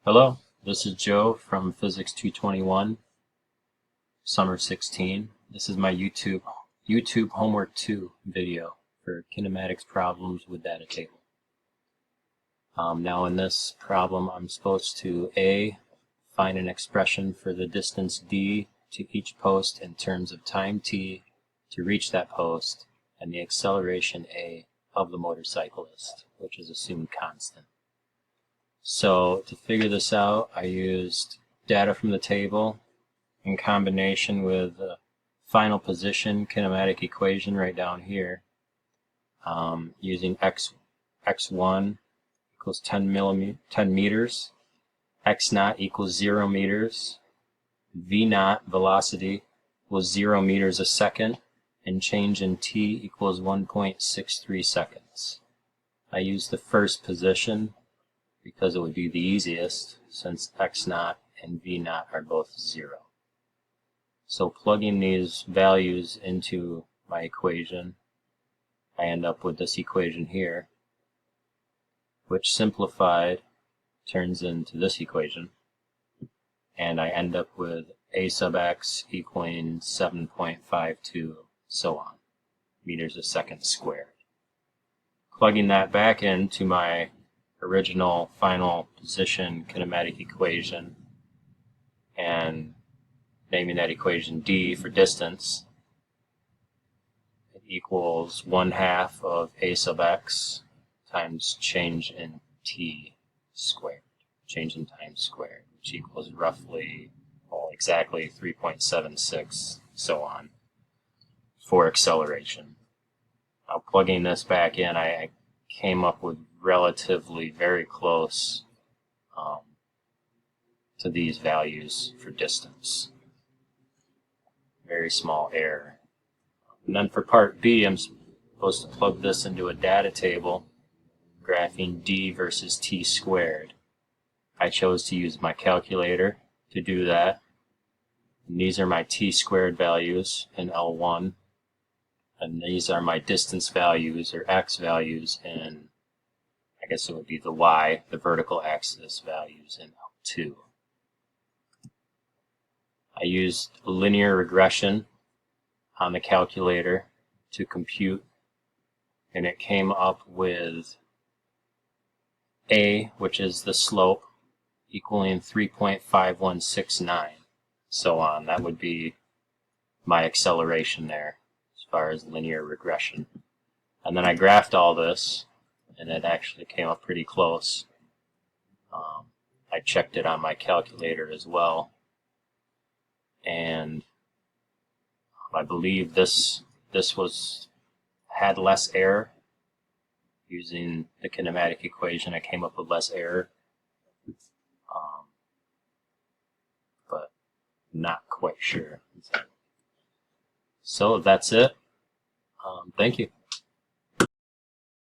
Hello, this is Joe from Physics 221, Smr16. This is my YouTube Homework 2 video for kinematics problems with data table. Now in this problem I'm supposed to A, find an expression for the distance d to each post in terms of time t to reach that post and the acceleration a of the motorcyclist, which is assumed constant. So to figure this out, I used data from the table in combination with the final position kinematic equation right down here, using x1 equals 10 meters, x naught equals 0 meters, v naught velocity was 0 meters a second, and change in t equals 1.63 seconds. I used the first position because it would be the easiest, since x naught and v naught are both 0. So plugging these values into my equation, I end up with this equation here, which simplified turns into this equation, and I end up with a sub x equaling 7.52, so on, meters a second squared. Plugging that back into my original final position kinematic equation and naming that equation d for distance, it equals 1/2 of a sub x times change in t squared, change in time squared, which equals roughly, well, exactly 3.76, so on, for acceleration. Now plugging this back in, I came up with relatively very close to these values for distance. Very small error. And then for part B, I'm supposed to plug this into a data table, graphing d versus t squared. I chose to use my calculator to do that. And these are my t squared values in L1. And these are my distance values, or x values, in, I guess it would be the y, the vertical axis values in L2. I used linear regression on the calculator to compute, and it came up with a, which is the slope, equaling 3.5169, so on. That would be my acceleration there as far as linear regression. And then I graphed all this, and it actually came up pretty close. I checked it on my calculator as well, and I believe this had less error. Using the kinematic equation, I came up with less error, but not quite sure. So that's it. Thank you.